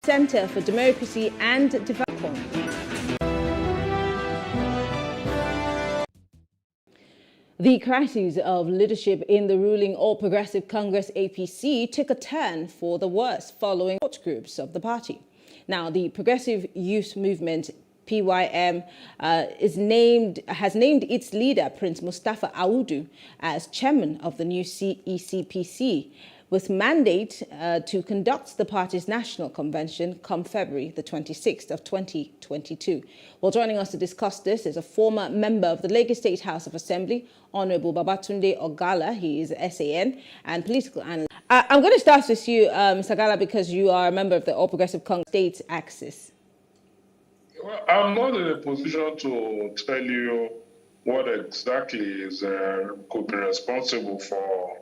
Center for Democracy and Development. The crisis of leadership in the ruling All Progressive Congress A.P.C. took a turn for the worse following support groups of the party. Now, the Progressive Youth Movement PYM has named its leader, Prince Mustafa AUDU, as chairman of the new CECPC, with mandate to conduct the party's national convention come February the 26th of 2022. Well, joining us to discuss this is a former member of the Lagos State House of Assembly, Honorable Babatunde Ogala. He is SAN and political analyst. I'm going to start with you, Mr. Ogala, because you are a member of the All Progressive Congress State Axis. Well, I'm not in a position to tell you what exactly could be responsible for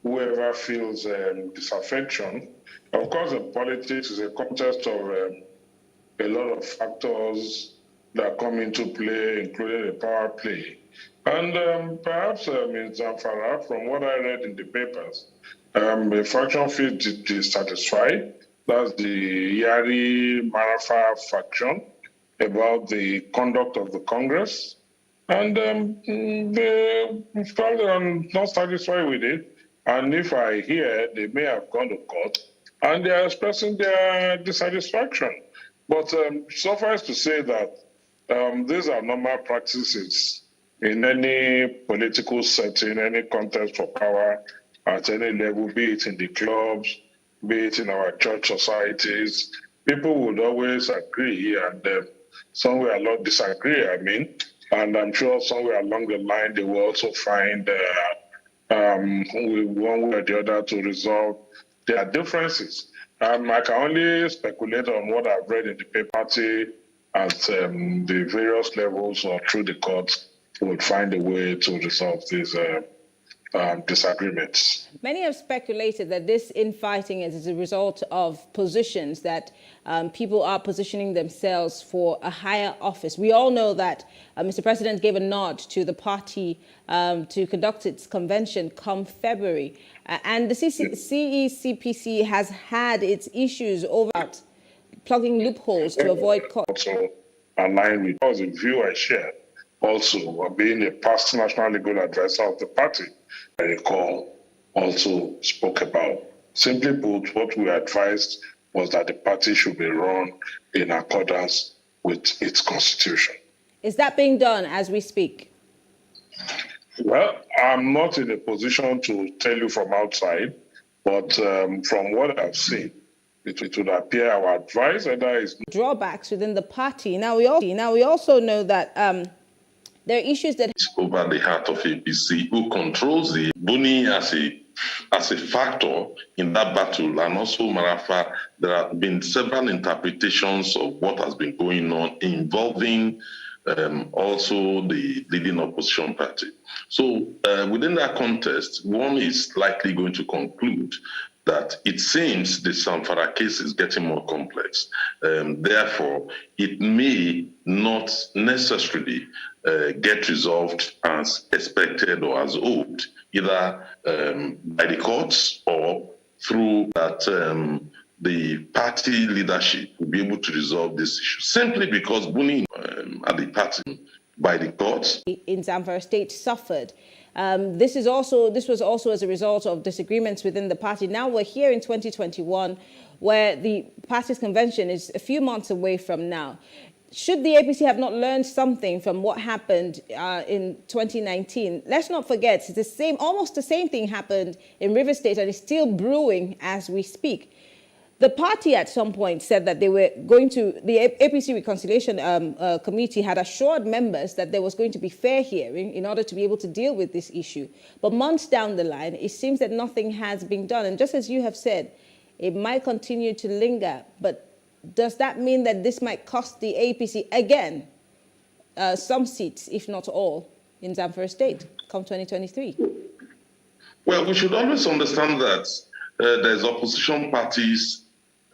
whoever feels disaffection. Of course, politics is a contest of a lot of factors that come into play, including the power play. And perhaps in Zamfara, from what I read in the papers, a faction feels dissatisfied. That's the Yari Marafa faction about the conduct of the Congress. And they probably are not satisfied with it. And if I hear, they may have gone to court and they are expressing their dissatisfaction. But suffice to say that these are normal practices in any political setting, any contest for power at any level, be it in the clubs, be it in our church societies. People would always agree and somewhere along disagree, and I'm sure somewhere along the line they will also find one way or the other to resolve their differences. I can only speculate on what I've read in the paper party at the various levels or through the courts would find a way to resolve these disagreements. Many have speculated that this infighting is as a result of positions that people are positioning themselves for a higher office. We all know that Mr. President gave a nod to the party to conduct its convention come February. And the CECPC has had its issues over plugging loopholes to avoid court. Also aligned with the view I share, also being a past national legal advisor of the party, I recall also spoke about. Simply put, what we advised was that the party should be run in accordance with its constitution. Is that being done as we speak? Well, I'm not in a position to tell you from outside, but from what I've seen, it would appear our advice either is drawbacks within the party. Now we also know that there are issues that over the heart of A.P.C, who controls the BUNI as a factor in that battle, and also Marafa. There have been several interpretations of what has been going on involving also the leading opposition party. So within that context, one is likely going to conclude that it seems the Zamfara case is getting more complex. Therefore, it may not necessarily get resolved as expected or as hoped, either by the courts or through that the party leadership will be able to resolve this issue, simply because BUNI at the party by the courts in Zamfara State suffered. This was also as a result of disagreements within the party. Now we're here in 2021, where the party's convention is a few months away from now. Should the A.P.C have not learned something from what happened in 2019? Let's not forget, almost the same thing happened in Rivers State, and it's still brewing as we speak. The party at some point said that they were going to, the A.P.C Reconciliation Committee had assured members that there was going to be fair hearing in order to be able to deal with this issue. But months down the line, it seems that nothing has been done. And just as you have said, it might continue to linger. But does that mean that this might cost the A.P.C again some seats, if not all, in Zamfara State come 2023? Well, we should always understand that there's opposition parties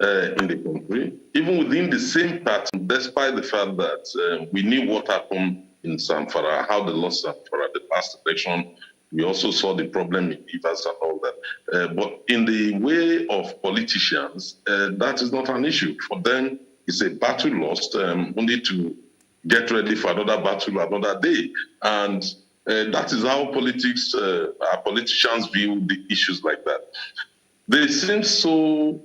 in the country, even within the same party, despite the fact that we knew what happened in Zamfara, how they lost Zamfara the last election. We also saw the problem in Rivers and all that. But in the way of politicians, that is not an issue. For them, it's a battle lost, only to get ready for another battle another day. And that is how our politicians view the issues like that. They seem so,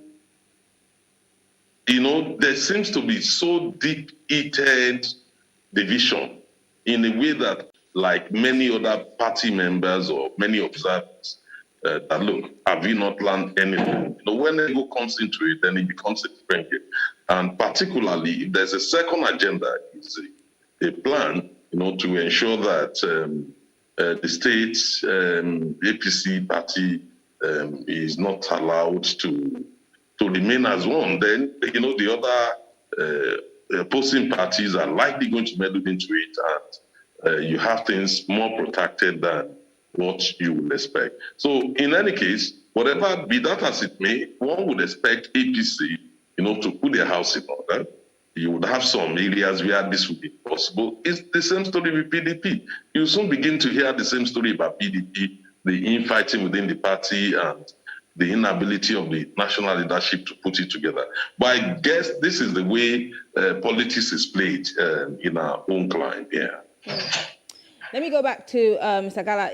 there seems to be so deep-seated division in a way that, like many other party members or many observers, that look, have you not learned anything? When ego comes into it, then it becomes a different game. And particularly, if there's a second agenda, it's a plan, to ensure that the state A.P.C party is not allowed to remain as one. Then, the other opposing parties are likely going to meddle into it, and you have things more protected than what you would expect. So in any case, whatever be that as it may, one would expect A.P.C, to put their house in order. You would have some areas where this would be possible. It's the same story with PDP. You soon begin to hear the same story about PDP, the infighting within the party and the inability of the national leadership to put it together. But I guess this is the way politics is played in our own climate here. Let me go back to Mr. Gala.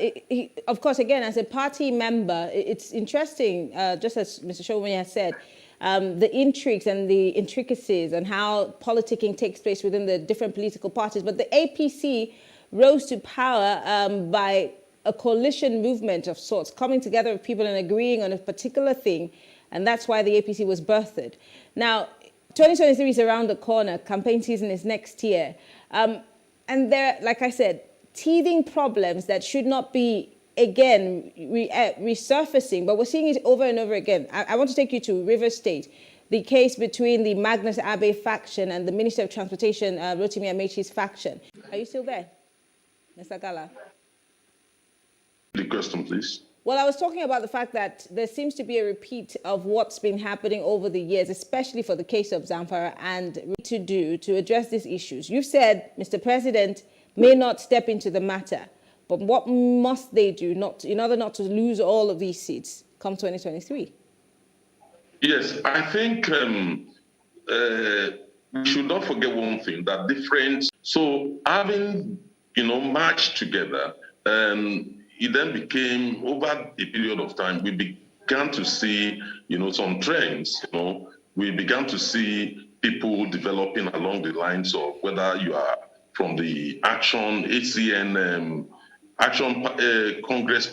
Of course, again, as a party member, it's interesting, just as Mr. Showman has said, the intrigues and the intricacies and how politicking takes place within the different political parties. But the A.P.C rose to power by a coalition movement of sorts, coming together with people and agreeing on a particular thing, and that's why the A.P.C was birthed. Now, 2023 is around the corner. Campaign season is next year. And there, like I said, teething problems that should not be, again, resurfacing, but we're seeing it over and over again. I want to take you to Rivers State, the case between the Magnus Abe faction and the Minister of Transportation, Rotimi Amechi's faction. Are you still there, Mr. Gala? The question, please. Well, I was talking about the fact that there seems to be a repeat of what's been happening over the years, especially for the case of Zamfara, and what to do to address these issues. You said, Mr. President may not step into the matter, but what must they do in order not to lose all of these seats come 2023? Yes, I think we should not forget one thing, that difference. So having, marched together, it then became, over a period of time, we began to see, some trends. We began to see people developing along the lines of whether you are from the Action, ACN, Action Congress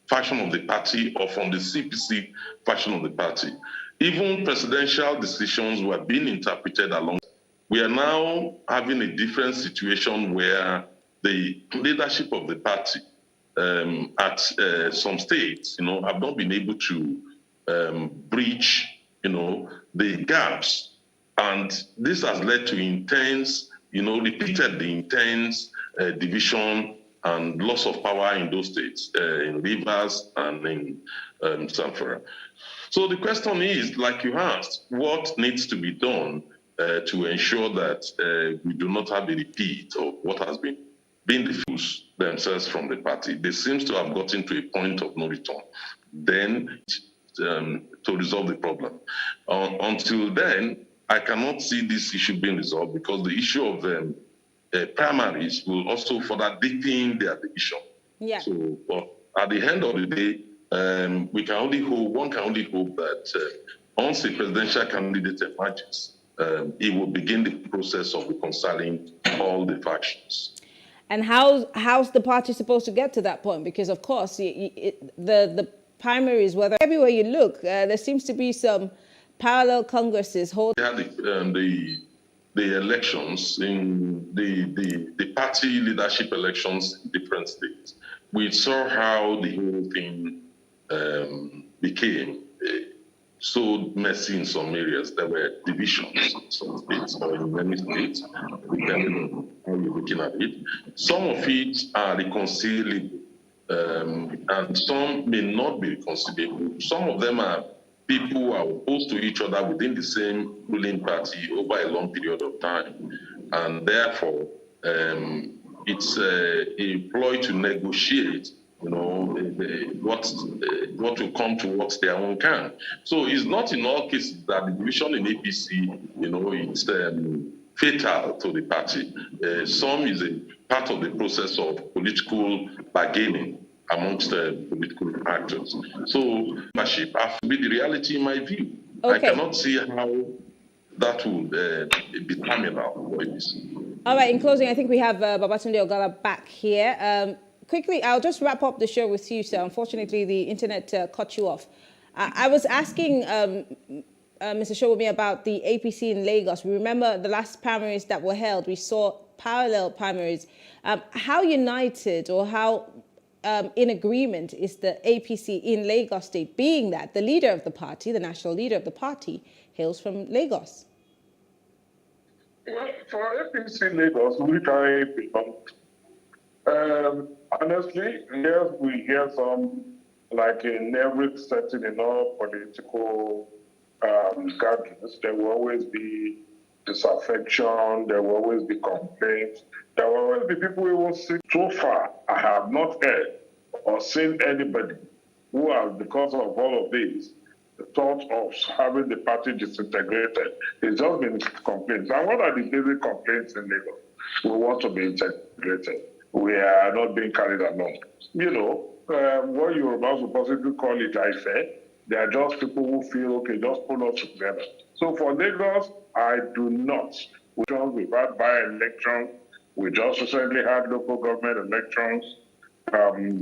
faction of the party, or from the CPC faction of the party. Even presidential decisions were being interpreted along. We are now having a different situation where the leadership of the party at some states, have not been able to breach, the gaps. And this has led to intense, repeatedly intense division and loss of power in those states, in Rivers and in Zamfara. So the question is, like you asked, what needs to be done to ensure that we do not have a repeat of what has been diffused themselves from the party? They seem to have gotten to a point of no return. Then to resolve the problem. Until then, I cannot see this issue being resolved, because the issue of primaries will also further deepen their division. Yeah. So, at the end of the day, one can only hope that once a presidential candidate emerges, it will begin the process of reconciling all the factions. And how's the party supposed to get to that point? Because, of course, the primaries, whether everywhere you look, there seems to be some parallel congresses holding. The elections, in the party leadership elections in different states, we saw how the whole thing became so messy in some areas. There were divisions in some states, or in many states, depending on how you're looking at it. Some of it are reconcilable, and some may not be reconcilable. Some of them are people who are opposed to each other within the same ruling party over a long period of time. And therefore, it's a ploy to negotiate what will come to what their own can. So it's not in all cases that the division in A.P.C, it's fatal to the party. Some is a part of the process of political bargaining amongst political actors. So membership has to be the reality in my view. Okay. I cannot see how that would be terminal for A.P.C. All right, in closing, I think we have Babatunde Ogala back here. Quickly, I'll just wrap up the show with you, sir. Unfortunately, the internet cut you off. I was asking Mr. Showumi about the A.P.C in Lagos. We remember the last primaries that were held. We saw parallel primaries. How united or how in agreement is the A.P.C in Lagos State, being that the leader of the party, the national leader of the party, hails from Lagos? Well, for A.P.C Lagos, which I belong, honestly, yes, we hear some, like in every setting in all political gatherings, there will always be disaffection, there will always be complaints, there will always be people who will say, so far, I have not heard or seen anybody who has, because of all of this, the thought of having the party disintegrated. It's just been complaints. And what are the basic complaints in Lagos? We want to be integrated. We are not being carried along. What Yorubas will possibly call it, I say, they are just people who feel, okay, just pull us together. So for Lagos, I do not. We've had by-elections. We just recently had local government elections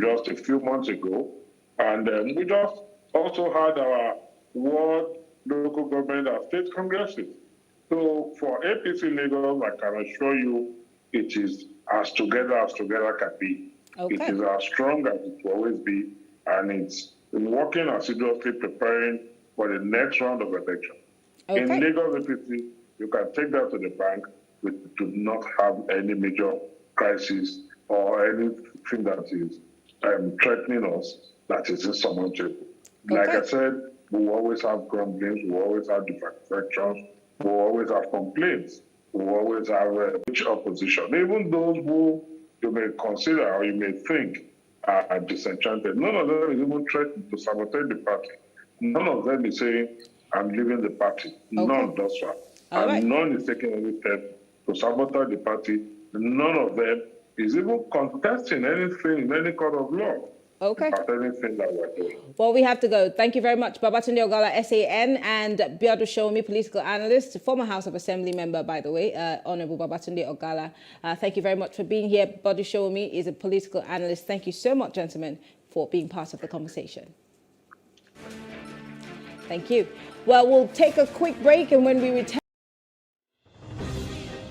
just a few months ago. And we just also had our ward, local government, and state congresses. So for A.P.C Lagos, I can assure you it is as together can be. Okay. It is as strong as it will always be, and it's been working assiduously preparing for the next round of election. Okay. In Lagos A.P.C, you can take that to the bank. We do not have any major crisis or anything that is threatening us that is insurmountable. Okay. Like I said, we will always have grumblings, we will always have defections, we will always have complaints, we will always have opposition. Even those who you may consider or you may think are disenchanted, none of them is even threatening to sabotage the party. None of them is saying, I'm leaving the party. Okay. None does so. And right. None is taking any step to sabotage the party. None of them is even contesting anything in any court of law. Okay. Anything that we're doing. Well, we have to go. Thank you very much, Babatunde Ogala, SAN, and Biadu Shomi, political analyst, former House of Assembly member, by the way, Honorable Babatunde Ogala. Thank you very much for being here. Biadu Shomi is a political analyst. Thank you so much, gentlemen, for being part of the conversation. Thank you. Well, we'll take a quick break, and when we return,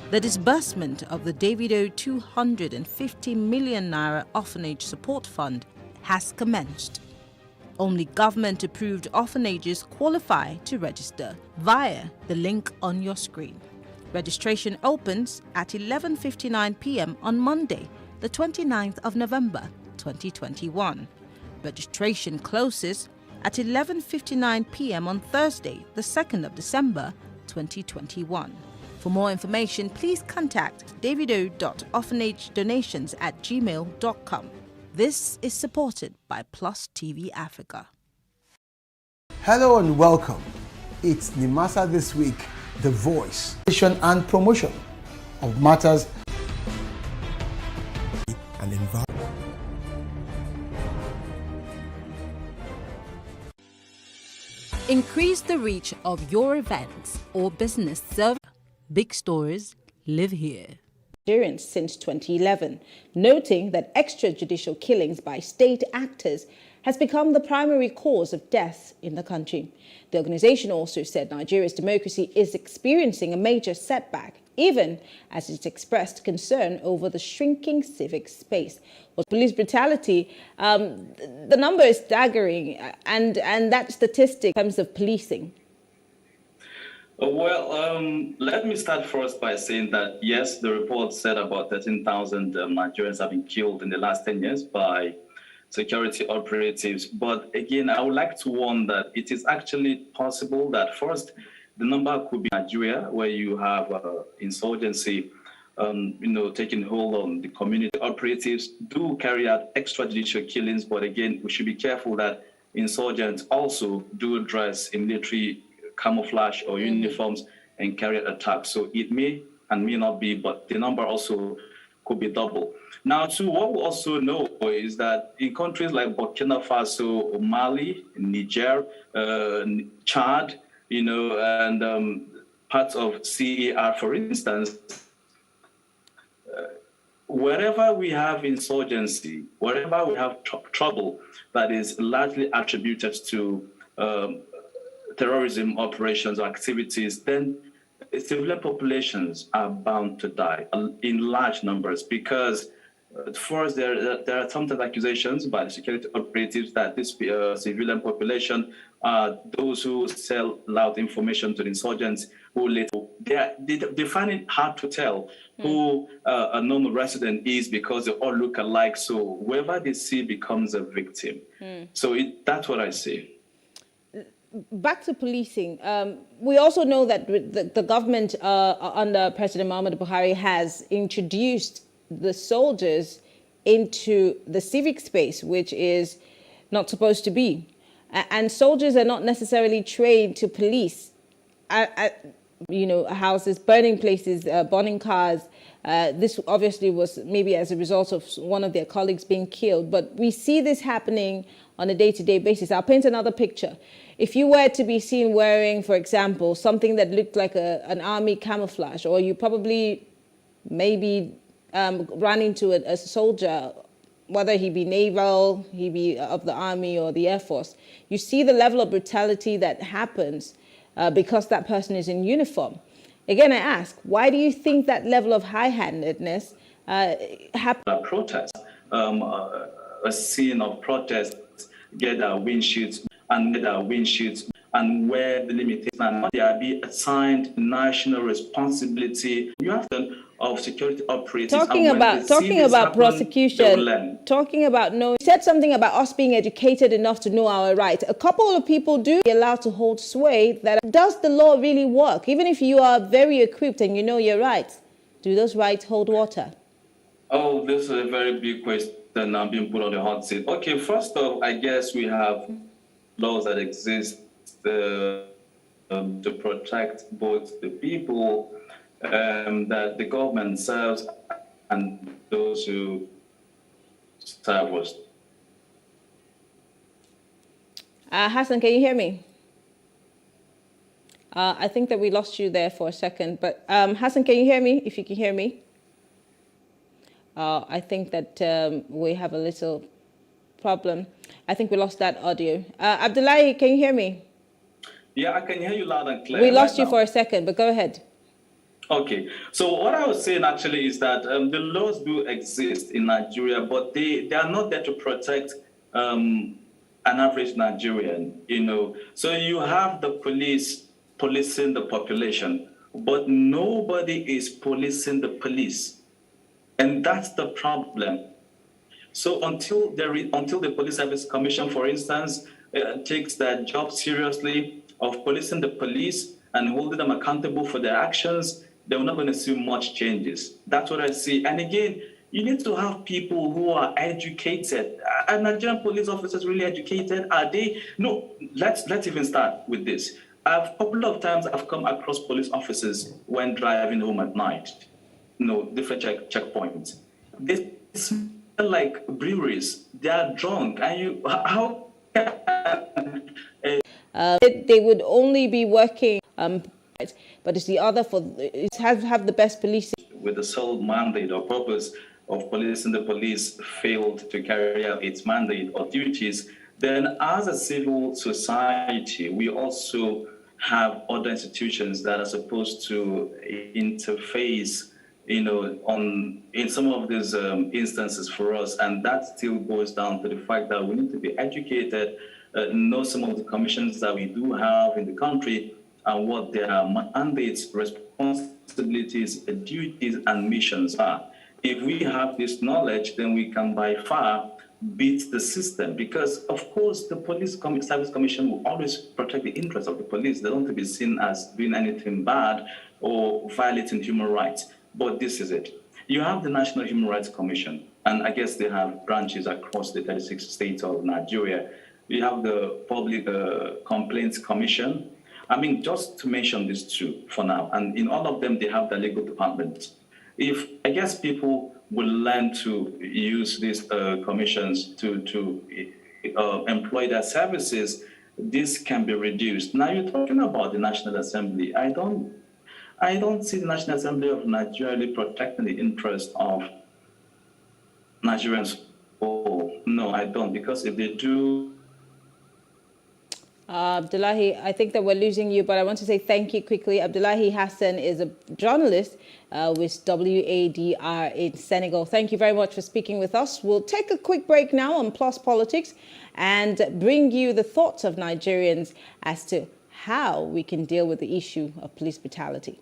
the disbursement of the Davido 250 million naira orphanage support fund has commenced. Only government-approved orphanages qualify to register via the link on your screen. Registration opens at 11:59 p.m. on Monday, the 29th of November, 2021. Registration closes at 11:59 p.m. on Thursday, the 2nd of December, 2021. For more information, please contact davido.orphanagedonations@gmail.com. This is supported by PlusTvAfrica. Hello and welcome. It's Nimasa This Week, the voice and promotion of matters and environment. Increase the reach of your events or business service. Big stories live here. Nigerians since 2011, noting that extrajudicial killings by state actors has become the primary cause of death in the country. The organization also said Nigeria's democracy is experiencing a major setback, even as it expressed concern over the shrinking civic space. With police brutality, the number is staggering, and that statistic in terms of policing. Well, let me start first by saying that, yes, the report said about 13,000 Nigerians have been killed in the last 10 years by security operatives. But again, I would like to warn that it is actually possible that first, the number could be Nigeria, where you have insurgency taking hold on the community. Operatives do carry out extrajudicial killings, but again, we should be careful that insurgents also do dress in military camouflage or uniforms and carry out attacks. So it may and may not be, but the number also could be double. Now, too, what we also know is that in countries like Burkina Faso, Mali, Niger, Chad, and parts of CAR, for instance, wherever we have insurgency, wherever we have trouble that is largely attributed to terrorism operations or activities, then civilian populations are bound to die in large numbers because, first, there are sometimes accusations by the security operatives that this civilian population are those who sell loud information to the insurgents who later they find it hard to tell who a known resident is because they all look alike. So whoever they see becomes a victim. So that's what I see. Back to policing. We also know that the government under President Muhammadu Buhari has introduced the soldiers into the civic space, which is not supposed to be. And soldiers are not necessarily trained to police, houses, burning places, burning cars. This obviously was maybe as a result of one of their colleagues being killed. But we see this happening on a day-to-day basis. I'll paint another picture. If you were to be seen wearing, for example, something that looked like an army camouflage, or you probably maybe ran into a soldier, whether he be naval, he be of the army or the Air Force, you see the level of brutality that happens because that person is in uniform. Again, I ask, why do you think that level of high-handedness happens? A protest, a scene of protest, get windshields and where the limitations and there be assigned national responsibility. You have to of security operatives. Talking about prosecution, talking about you said something about us being educated enough to know our rights. A couple of people do be allowed to hold sway. That does the law really work? Even if you are very equipped and you know your rights, do those rights hold water? Oh, this is a very big question now being put on the hot seat. Okay, first off, I guess we have laws that exist to protect both the people that the government serves and those who serve us. Hassan, can you hear me? I think that we lost you there for a second, but Hassan, can you hear me? If you can hear me. I think that we have a little problem. I think we lost that audio. Abdullahi, can you hear me? Yeah, I can hear you loud and clear. We lost you for a second, but go ahead. Okay, so what I was saying actually is that the laws do exist in Nigeria, but they are not there to protect an average Nigerian, So you have the police policing the population, but nobody is policing the police. And that's the problem. So until the Police Service Commission, for instance, takes their job seriously of policing the police and holding them accountable for their actions, they're not going to see much changes. That's what I see. And again, you need to have people who are educated. Are Nigerian police officers really educated? Are they? No, let's even start with this. A couple of times I've come across police officers when driving home at night, different checkpoints. They smell like breweries. They are drunk. And how can they would only be working, but it's the other it have the best policing. With the sole mandate or purpose of policing the police failed to carry out its mandate or duties, then as a civil society, we also have other institutions that are supposed to interface, in some of these instances for us. And that still goes down to the fact that we need to be educated, know some of the commissions that we do have in the country and what their mandates, responsibilities, duties, and missions are. If we have this knowledge, then we can by far beat the system, because of course the Police Service Commission will always protect the interests of the police. They don't want to be seen as doing anything bad or violating human rights. But this is it. You have the National Human Rights Commission, and I guess they have branches across the 36 states of Nigeria. You have the Public Complaints Commission. I mean, just to mention these two for now, and in all of them, they have the legal departments. If, I guess, people will learn to use these commissions to employ their services, this can be reduced. Now you're talking about the National Assembly. I don't see the National Assembly of Nigeria really protecting the interests of Nigerians. Oh, no, I don't, because if they do... Abdullahi, I think that we're losing you, but I want to say thank you quickly. Abdullahi Hassan is a journalist with WADR in Senegal. Thank you very much for speaking with us. We'll take a quick break now on Plus Politics and bring you the thoughts of Nigerians as to how we can deal with the issue of police brutality.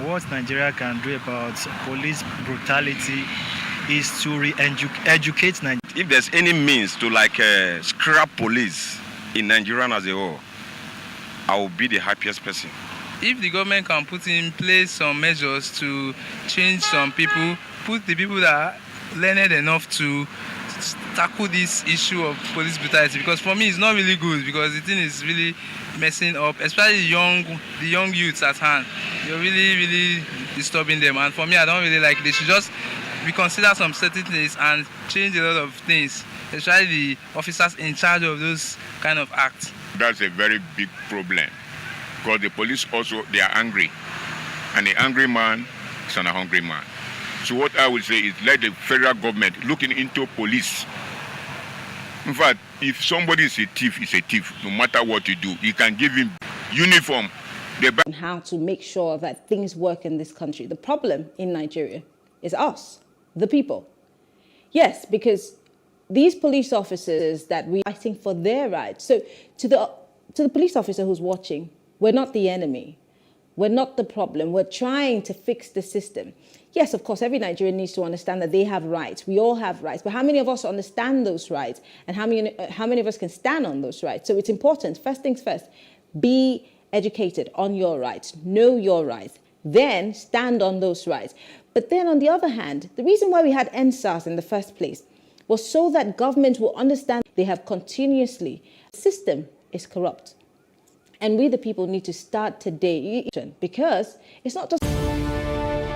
What Nigeria can do about police brutality is to re-educate Nigeria. If there's any means to scrap police in Nigeria as a whole, I will be the happiest person. If the government can put in place some measures to change some people, put the people that are learned enough to tackle this issue of police brutality, because for me it's not really good, because the thing is really messing up, especially the young youths at hand. You're really disturbing them, and for me I don't really like it. They should just reconsider some certain things and change a lot of things, especially the officers in charge of those kind of acts. That's a very big problem, because the police also, they are angry, and the angry man is an hungry man. So what I would say is, let the federal government looking into police. In fact, if somebody is a thief, no matter what you do. You can give him uniform. And how to make sure that things work in this country. The problem in Nigeria is us, the people. Yes, because these police officers that we're fighting for their rights. So to the police officer who's watching, we're not the enemy. We're not the problem. We're trying to fix the system. Yes, of course, every Nigerian needs to understand that they have rights. We all have rights. But how many of us understand those rights? And how many of us can stand on those rights? So it's important, first things first, be educated on your rights. Know your rights. Then stand on those rights. But then on the other hand, the reason why we had NSAS in the first place was so that government will understand they have continuously. The system is corrupt. And we, the people, need to start today, because it's not just